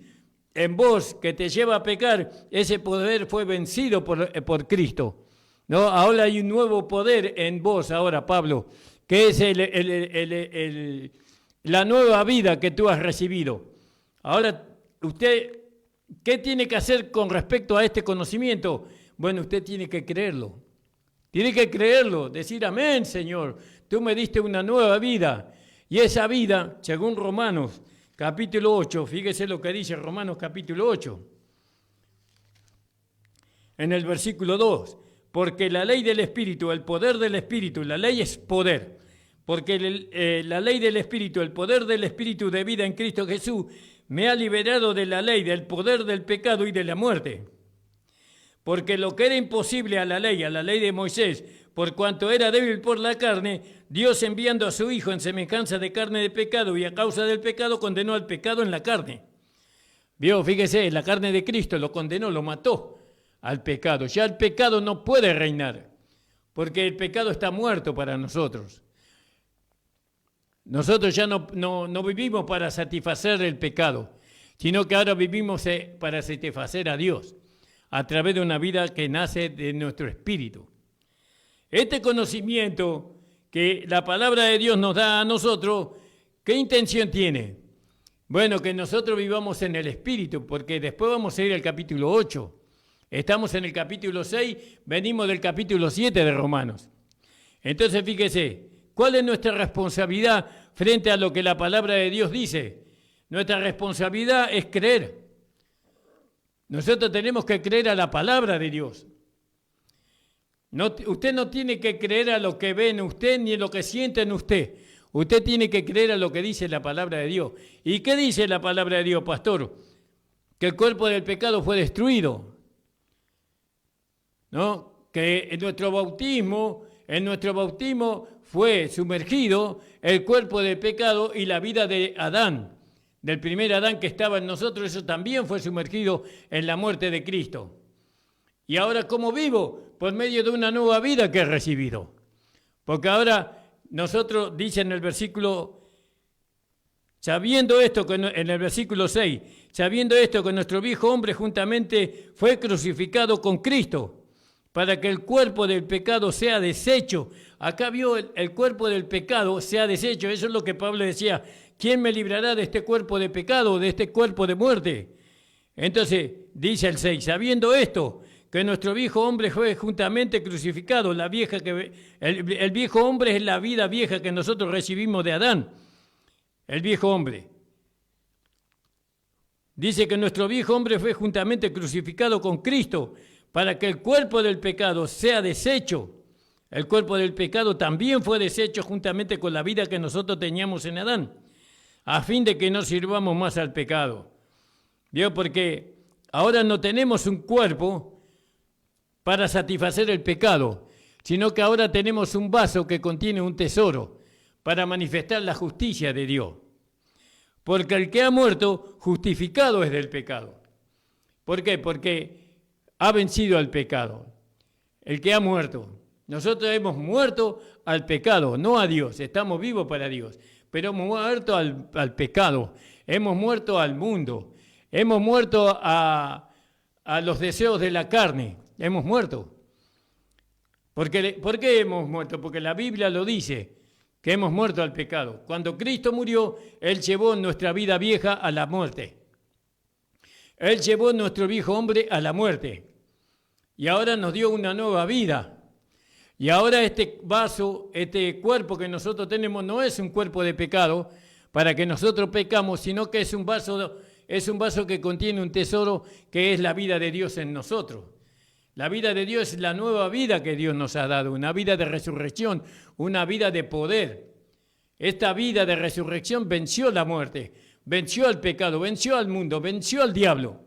Speaker 2: en vos, que te lleva a pecar, ese poder fue vencido por Cristo, ¿no? Ahora hay un nuevo poder en vos ahora, Pablo, que es la nueva vida que tú has recibido. Ahora, usted, ¿qué tiene que hacer con respecto a este conocimiento? Bueno, usted tiene que creerlo. Tiene que creerlo, decir amén, Señor. Tú me diste una nueva vida. Y esa vida, según Romanos capítulo 8, fíjese lo que dice Romanos capítulo 8, en el versículo 2. Porque la ley del Espíritu, el poder del Espíritu, la ley es poder. Porque la ley del Espíritu, el poder del Espíritu de vida en Cristo Jesús, me ha liberado de la ley, del poder del pecado y de la muerte. Porque lo que era imposible a la ley de Moisés, por cuanto era débil por la carne, Dios enviando a su Hijo en semejanza de carne de pecado y a causa del pecado condenó al pecado en la carne. Vio, fíjese, la carne de Cristo lo condenó, lo mató al pecado. Ya el pecado no puede reinar, porque el pecado está muerto para nosotros. Nosotros ya no vivimos para satisfacer el pecado, sino que ahora vivimos para satisfacer a Dios, a través de una vida que nace de nuestro espíritu. Este conocimiento que la palabra de Dios nos da a nosotros, ¿qué intención tiene? Bueno, que nosotros vivamos en el espíritu, porque después vamos a ir al capítulo 8. Estamos en el capítulo 6, venimos del capítulo 7 de Romanos. Entonces, fíjese, ¿cuál es nuestra responsabilidad frente a lo que la palabra de Dios dice? Nuestra responsabilidad es creer. Nosotros tenemos que creer a la palabra de Dios. Usted no tiene que creer a lo que ve en usted ni en lo que siente en usted. Usted tiene que creer a lo que dice la palabra de Dios. ¿Y qué dice la palabra de Dios, pastor? Que el cuerpo del pecado fue destruido, ¿no? Que en nuestro bautismo fue sumergido el cuerpo del pecado y la vida de Adán, del primer Adán que estaba en nosotros, eso también fue sumergido en la muerte de Cristo. Y ahora, ¿cómo vivo? Por medio de una nueva vida que he recibido. Porque ahora nosotros, dice en el versículo, sabiendo esto, en el versículo 6, sabiendo esto que nuestro viejo hombre juntamente fue crucificado con Cristo, para que el cuerpo del pecado sea deshecho. Acá vio el cuerpo del pecado sea deshecho. Eso es lo que Pablo decía. ¿Quién me librará de este cuerpo de pecado, de este cuerpo de muerte? Entonces, dice el 6, sabiendo esto, que nuestro viejo hombre fue juntamente crucificado. El viejo hombre es la vida vieja que nosotros recibimos de Adán. El viejo hombre. Dice que nuestro viejo hombre fue juntamente crucificado con Cristo, para que el cuerpo del pecado sea deshecho. El cuerpo del pecado también fue deshecho juntamente con la vida que nosotros teníamos en Adán, a fin de que no sirvamos más al pecado. ¿Vio? Porque ahora no tenemos un cuerpo para satisfacer el pecado, sino que ahora tenemos un vaso que contiene un tesoro para manifestar la justicia de Dios. Porque el que ha muerto, justificado es del pecado. ¿Por qué? Porque ha vencido al pecado. El que ha muerto. Nosotros hemos muerto al pecado, no a Dios. Estamos vivos para Dios. Pero hemos muerto al pecado. Hemos muerto al mundo. Hemos muerto a los deseos de la carne. Hemos muerto. ¿Por qué hemos muerto? Porque la Biblia lo dice, que hemos muerto al pecado. Cuando Cristo murió, Él llevó nuestra vida vieja a la muerte. Él llevó nuestro viejo hombre a la muerte. Y ahora nos dio una nueva vida. Y ahora este vaso, este cuerpo que nosotros tenemos, no es un cuerpo de pecado para que nosotros pecamos, sino que es un vaso que contiene un tesoro que es la vida de Dios en nosotros. La vida de Dios es la nueva vida que Dios nos ha dado, una vida de resurrección, una vida de poder. Esta vida de resurrección venció la muerte, venció al pecado, venció al mundo, venció al diablo.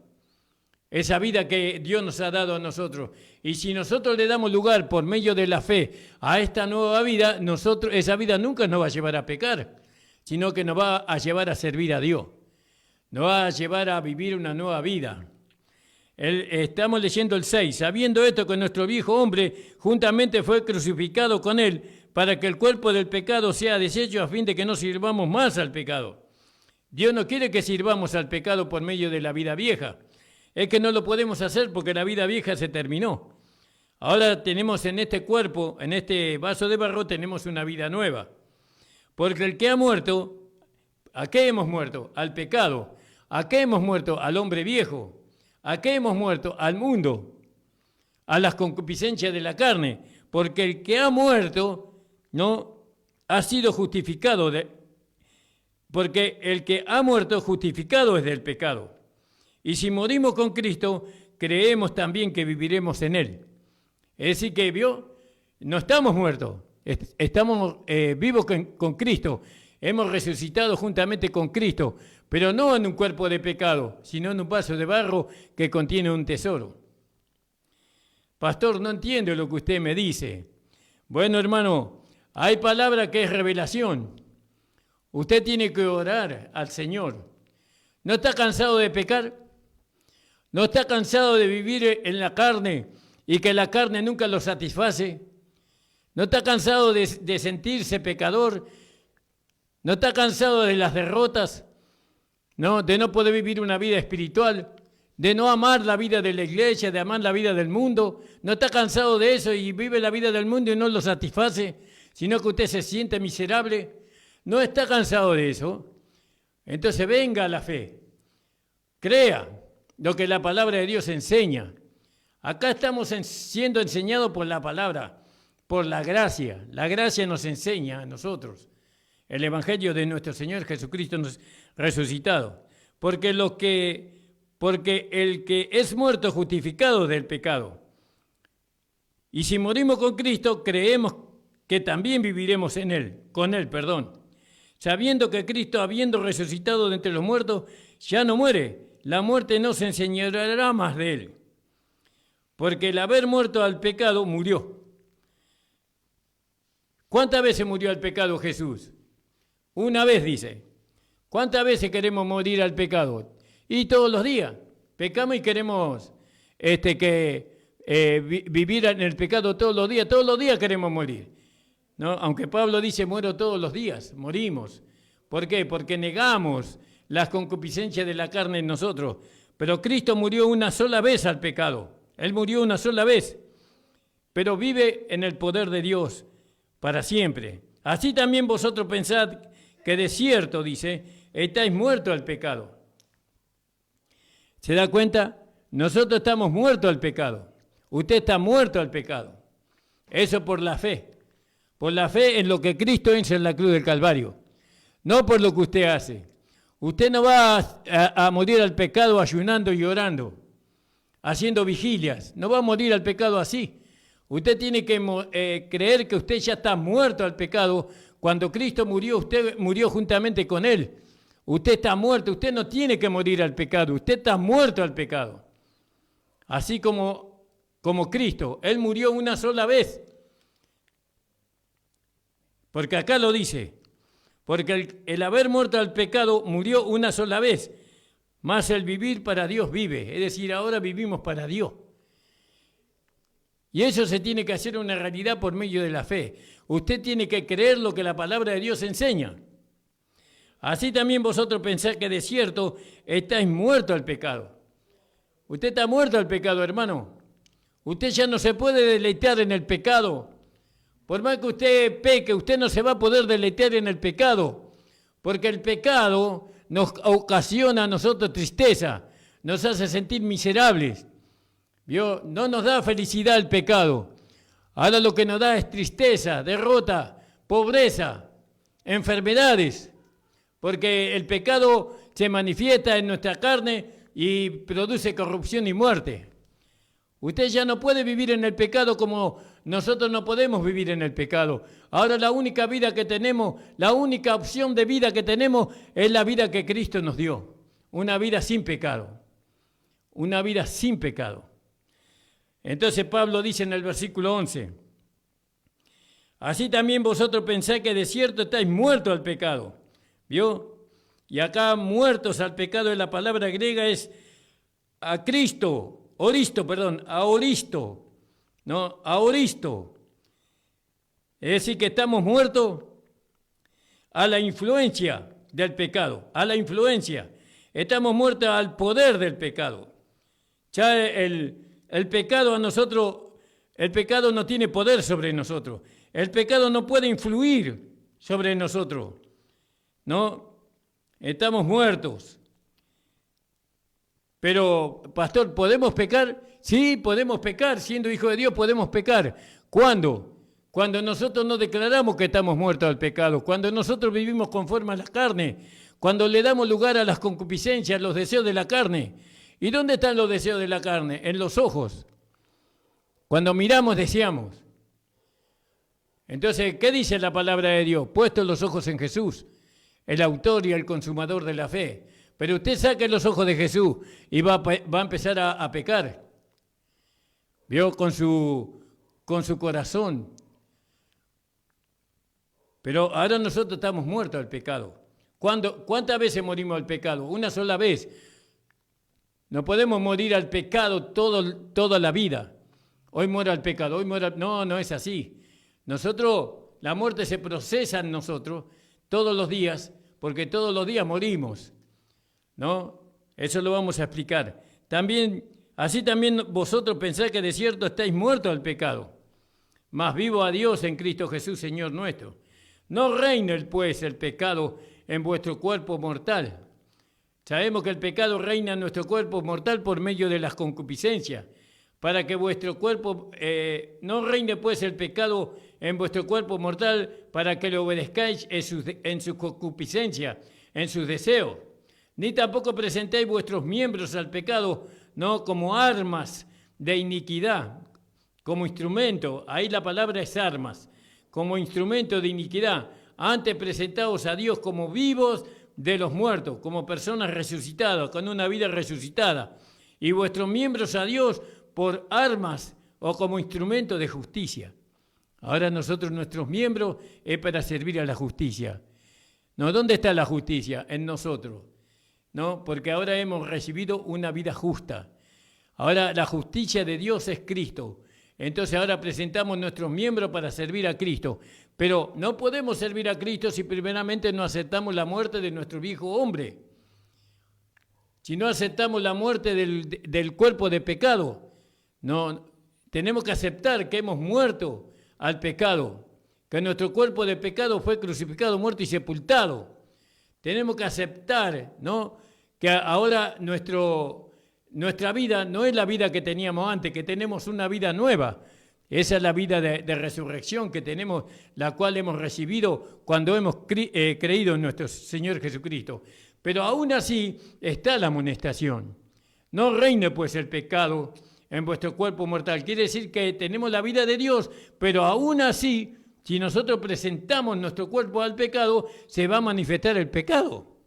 Speaker 2: Esa vida que Dios nos ha dado a nosotros. Y si nosotros le damos lugar por medio de la fe a esta nueva vida, esa vida nunca nos va a llevar a pecar, sino que nos va a llevar a servir a Dios. Nos va a llevar a vivir una nueva vida. Estamos leyendo el 6. Sabiendo esto, que nuestro viejo hombre juntamente fue crucificado con él, para que el cuerpo del pecado sea deshecho, a fin de que no sirvamos más al pecado. Dios no quiere que sirvamos al pecado por medio de la vida vieja. Es que no lo podemos hacer porque la vida vieja se terminó. Ahora tenemos en este cuerpo, en este vaso de barro, tenemos una vida nueva. Porque el que ha muerto, ¿a qué hemos muerto? Al pecado. ¿A qué hemos muerto? Al hombre viejo. ¿A qué hemos muerto? Al mundo. A las concupiscencias de la carne. Porque el que ha muerto no ha sido justificado. Porque el que ha muerto justificado es del pecado. Y si morimos con Cristo, creemos también que viviremos en Él. Es decir, que no estamos muertos, estamos vivos con Cristo. Hemos resucitado juntamente con Cristo, pero no en un cuerpo de pecado, sino en un vaso de barro que contiene un tesoro. Pastor, no entiendo lo que usted me dice. Bueno, hermano, hay palabra que es revelación. Usted tiene que orar al Señor. ¿No está cansado de pecar? ¿No está cansado de vivir en la carne y que la carne nunca lo satisface? ¿No está cansado de sentirse pecador? ¿No está cansado de las derrotas? ¿No? De no poder vivir una vida espiritual, de no amar la vida de la iglesia, de amar la vida del mundo. ¿No está cansado de eso y vive la vida del mundo y no lo satisface, sino que usted se siente miserable? ¿No está cansado de eso? Entonces venga a la fe, crea lo que la palabra de Dios enseña. Acá estamos siendo enseñados por la palabra, por la gracia. La gracia nos enseña a nosotros el evangelio de nuestro Señor Jesucristo resucitado. Porque el que es muerto justificado del pecado. Y si morimos con Cristo, creemos que también viviremos con Él. Sabiendo que Cristo, habiendo resucitado de entre los muertos, ya no muere. La muerte no se enseñoreará más de Él. Porque el haber muerto al pecado murió. ¿Cuántas veces murió al pecado Jesús? Una vez, dice. ¿Cuántas veces queremos morir al pecado? Y todos los días. Pecamos y queremos vivir en el pecado todos los días queremos morir. ¿No? Aunque Pablo dice, muero todos los días, morimos. ¿Por qué? Porque negamos las concupiscencias de la carne en nosotros. Pero Cristo murió una sola vez al pecado. Él murió una sola vez. Pero vive en el poder de Dios para siempre. Así también vosotros pensad que de cierto, dice, estáis muertos al pecado. ¿Se da cuenta? Nosotros estamos muertos al pecado. Usted está muerto al pecado. Eso por la fe. Por la fe en lo que Cristo hizo en la cruz del Calvario. No por lo que usted hace. Usted no va a morir al pecado ayunando y orando, haciendo vigilias. No va a morir al pecado así. Usted tiene que creer que usted ya está muerto al pecado. Cuando Cristo murió, usted murió juntamente con Él. Usted está muerto, usted no tiene que morir al pecado, usted está muerto al pecado. Así como Cristo, Él murió una sola vez. Porque acá lo dice, porque el haber muerto al pecado murió una sola vez, más el vivir para Dios vive, es decir, ahora vivimos para Dios. Y eso se tiene que hacer una realidad por medio de la fe. Usted tiene que creer lo que la palabra de Dios enseña. Así también vosotros pensáis que de cierto estáis muertos al pecado. Usted está muerto al pecado, hermano. Usted ya no se puede deleitar en el pecado. Por más que usted peque, usted no se va a poder deleitar en el pecado. Porque el pecado nos ocasiona a nosotros tristeza, nos hace sentir miserables. ¿Vio? No nos da felicidad el pecado. Ahora lo que nos da es tristeza, derrota, pobreza, enfermedades. Porque el pecado se manifiesta en nuestra carne y produce corrupción y muerte. Usted ya no puede vivir en el pecado como nosotros no podemos vivir en el pecado. Ahora la única vida que tenemos, la única opción de vida que tenemos es la vida que Cristo nos dio. Una vida sin pecado. Una vida sin pecado. Entonces Pablo dice en el versículo 11, así también vosotros pensáis que de cierto estáis muertos al pecado. ¿Vio? Y acá muertos al pecado de la palabra griega es aoristo, ¿no? Aoristo. Es decir, que estamos muertos a la influencia del pecado, a la influencia. Estamos muertos al poder del pecado. Ya el pecado a nosotros, el pecado no tiene poder sobre nosotros. El pecado no puede influir sobre nosotros. ¿No? Estamos muertos. Pero, pastor, ¿podemos pecar? Sí, podemos pecar. Siendo hijo de Dios podemos pecar. ¿Cuándo? Cuando nosotros no declaramos que estamos muertos al pecado. Cuando nosotros vivimos conforme a la carne. Cuando le damos lugar a las concupiscencias, los deseos de la carne. ¿Y dónde están los deseos de la carne? En los ojos. Cuando miramos, deseamos. Entonces, ¿qué dice la palabra de Dios? Puestos los ojos en Jesús, el autor y el consumador de la fe. Pero usted saque los ojos de Jesús y va a empezar a pecar. ¿Vio? Con su corazón. Pero ahora nosotros estamos muertos al pecado. ¿Cuántas veces morimos al pecado? Una sola vez. No podemos morir al pecado toda la vida. Hoy muero al pecado, hoy muero. No es así. Nosotros, la muerte se procesa en nosotros todos los días, porque todos los días morimos, ¿no? Eso lo vamos a explicar. Así también vosotros pensáis que de cierto estáis muertos al pecado, mas vivo a Dios en Cristo Jesús, Señor nuestro. No reine pues el pecado en vuestro cuerpo mortal. Sabemos que el pecado reina en nuestro cuerpo mortal por medio de las concupiscencias, para que vuestro cuerpo, no reine pues el pecado en vuestro cuerpo mortal, para que le obedezcáis en su concupiscencia, en sus deseos. Ni tampoco presentéis vuestros miembros al pecado, no como armas de iniquidad, como instrumento, ahí la palabra es armas, como instrumento de iniquidad. Antes presentaos a Dios como vivos de los muertos, como personas resucitadas, con una vida resucitada, y vuestros miembros a Dios por armas o como instrumento de justicia. Ahora nosotros, nuestros miembros, es para servir a la justicia. ¿No? ¿Dónde está la justicia? En nosotros. ¿No? Porque ahora hemos recibido una vida justa. Ahora la justicia de Dios es Cristo. Entonces ahora presentamos nuestros miembros para servir a Cristo. Pero no podemos servir a Cristo si primeramente no aceptamos la muerte de nuestro viejo hombre. Si no aceptamos la muerte del cuerpo de pecado. No, tenemos que aceptar que hemos muerto al pecado. Que nuestro cuerpo de pecado fue crucificado, muerto y sepultado. Tenemos que aceptar, ¿no?, que ahora nuestra vida no es la vida que teníamos antes, que tenemos una vida nueva. Esa es la vida de resurrección que tenemos, la cual hemos recibido cuando hemos creído en nuestro Señor Jesucristo. Pero aún así está la amonestación. No reine pues el pecado en vuestro cuerpo mortal. Quiere decir que tenemos la vida de Dios, pero aún así, si nosotros presentamos nuestro cuerpo al pecado, se va a manifestar el pecado.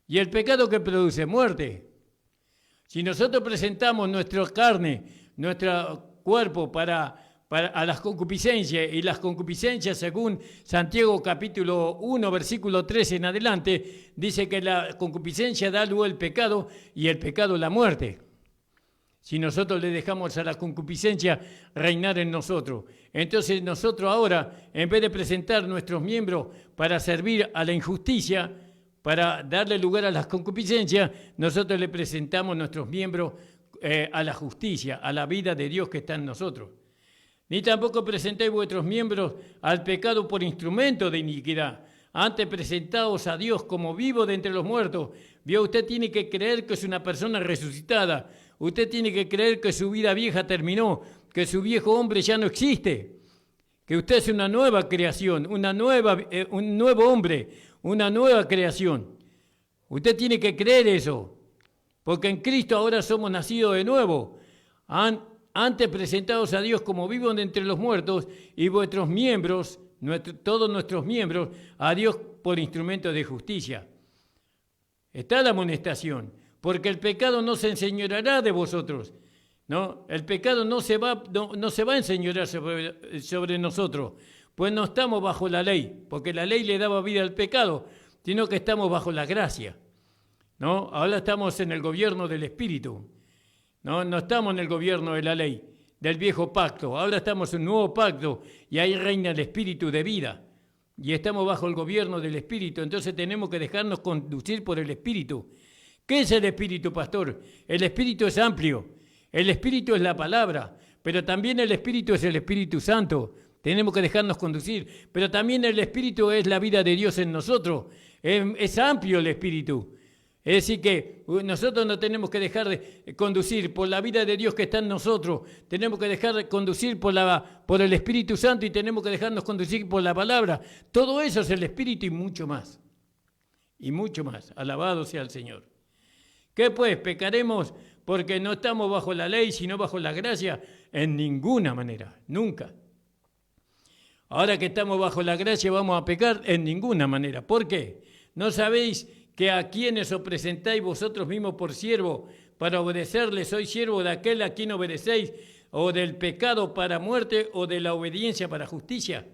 Speaker 2: ¿Y el pecado que produce? Muerte. Si nosotros presentamos nuestra carne, nuestro cuerpo a las concupiscencias, y las concupiscencias, según Santiago capítulo 1, versículo 13 en adelante, dice que la concupiscencia da luego el pecado y el pecado la muerte. Si nosotros le dejamos a la concupiscencia reinar en nosotros. Entonces nosotros ahora, en vez de presentar nuestros miembros para servir a la injusticia, para darle lugar a las concupiscencias, nosotros le presentamos nuestros miembros a la justicia, a la vida de Dios que está en nosotros. Ni tampoco presentéis vuestros miembros al pecado por instrumento de iniquidad. Antes presentaos a Dios como vivo de entre los muertos. Vio, usted tiene que creer que es una persona resucitada. Usted tiene que creer que su vida vieja terminó, que su viejo hombre ya no existe, que usted es una nueva creación, un nuevo hombre, una nueva creación. Usted tiene que creer eso, porque en Cristo ahora somos nacidos de nuevo. Antes presentados a Dios como vivos de entre los muertos y vuestros miembros, todos nuestros miembros, a Dios por instrumento de justicia. Está la amonestación, porque el pecado no se enseñoreará de vosotros, ¿no? El pecado no se va a enseñorear sobre nosotros, pues no estamos bajo la ley, porque la ley le daba vida al pecado, sino que estamos bajo la gracia, ¿no? Ahora estamos en el gobierno del Espíritu, no estamos en el gobierno de la ley, del viejo pacto. Ahora estamos en un nuevo pacto y ahí reina el Espíritu de vida y estamos bajo el gobierno del Espíritu. Entonces tenemos que dejarnos conducir por el Espíritu. ¿Qué es el Espíritu, pastor? El Espíritu es amplio. El Espíritu es la palabra, pero también el Espíritu es el Espíritu Santo. Tenemos que dejarnos conducir, pero también el Espíritu es la vida de Dios en nosotros. Es amplio el Espíritu. Es decir que nosotros no tenemos que dejar de conducir por la vida de Dios que está en nosotros. Tenemos que dejar de conducir por el Espíritu Santo y tenemos que dejarnos conducir por la palabra. Todo eso es el Espíritu y mucho más. Y mucho más. Alabado sea el Señor. ¿Qué pues? ¿Pecaremos porque no estamos bajo la ley, sino bajo la gracia? En ninguna manera, nunca. Ahora que estamos bajo la gracia, ¿vamos a pecar? En ninguna manera. ¿Por qué? ¿No sabéis que a quienes os presentáis vosotros mismos por siervo para obedecerle, sois siervo de aquel a quien obedecéis, o del pecado para muerte, o de la obediencia para justicia?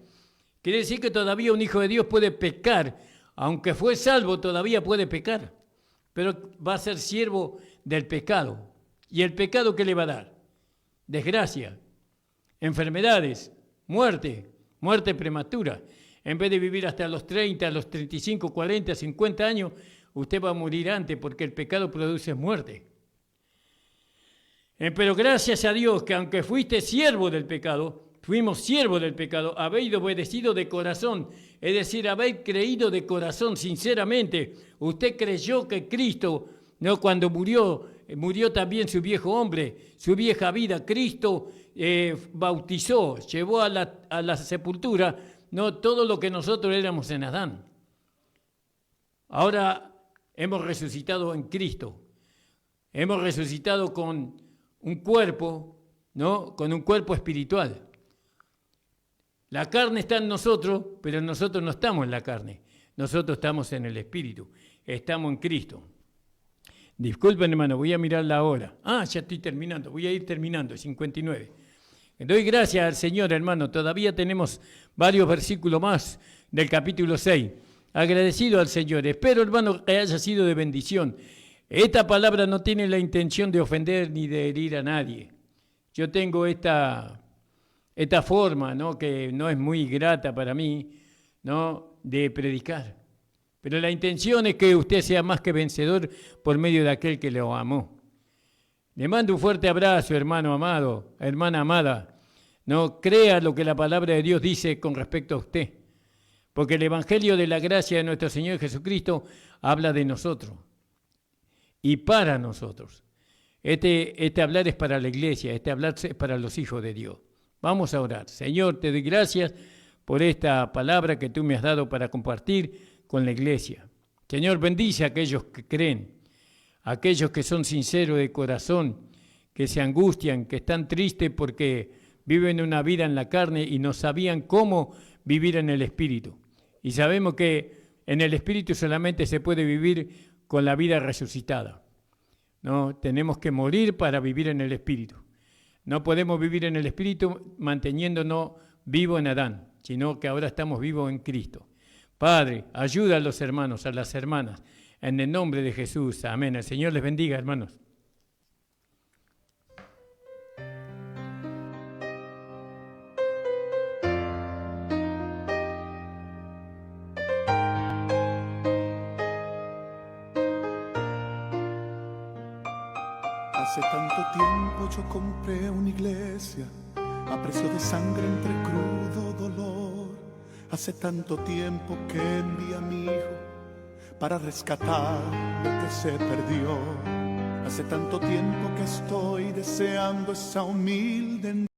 Speaker 2: Quiere decir que todavía un hijo de Dios puede pecar, aunque fue salvo, todavía puede pecar, pero va a ser siervo del pecado. ¿Y el pecado qué le va a dar? Desgracia, enfermedades, muerte prematura. En vez de vivir hasta los 30, los 35, 40, 50 años, usted va a morir antes porque el pecado produce muerte. Pero gracias a Dios que aunque fuiste siervo del pecado, fuimos siervos del pecado, habéis obedecido de corazón, es decir, habéis creído de corazón, sinceramente. Usted creyó que Cristo, ¿no?, cuando murió también su viejo hombre, su vieja vida. Cristo bautizó, llevó a la sepultura, no todo lo que nosotros éramos en Adán. Ahora hemos resucitado en Cristo. Hemos resucitado con un cuerpo, ¿no?, con un cuerpo espiritual. La carne está en nosotros, pero nosotros no estamos en la carne. Nosotros estamos en el Espíritu. Estamos en Cristo. Disculpen, hermano, voy a mirar la hora. Ya estoy terminando. Voy a ir terminando, 59. Doy gracias al Señor, hermano. Todavía tenemos varios versículos más del capítulo 6. Agradecido al Señor. Espero, hermano, que haya sido de bendición. Esta palabra no tiene la intención de ofender ni de herir a nadie. Yo tengo esta forma, ¿no?, que no es muy grata para mí, ¿no?, de predicar. Pero la intención es que usted sea más que vencedor por medio de aquel que lo amó. Le mando un fuerte abrazo, hermano amado, hermana amada. No crea lo que la palabra de Dios dice con respecto a usted. Porque el Evangelio de la gracia de nuestro Señor Jesucristo habla de nosotros y para nosotros. Este hablar es para la iglesia, este hablar es para los hijos de Dios. Vamos a orar. Señor, te doy gracias por esta palabra que tú me has dado para compartir con la iglesia. Señor, bendice a aquellos que creen, a aquellos que son sinceros de corazón, que se angustian, que están tristes porque viven una vida en la carne y no sabían cómo vivir en el Espíritu. Y sabemos que en el Espíritu solamente se puede vivir con la vida resucitada. No, tenemos que morir para vivir en el Espíritu. No podemos vivir en el Espíritu manteniéndonos vivos en Adán, sino que ahora estamos vivos en Cristo. Padre, ayuda a los hermanos, a las hermanas, en el nombre de Jesús. Amén. El Señor les bendiga, hermanos.
Speaker 1: Hace tanto tiempo yo compré una iglesia a precio de sangre entre crudo dolor. Hace tanto tiempo que envié a mi hijo para rescatar lo que se perdió. Hace tanto tiempo que estoy deseando esa humilde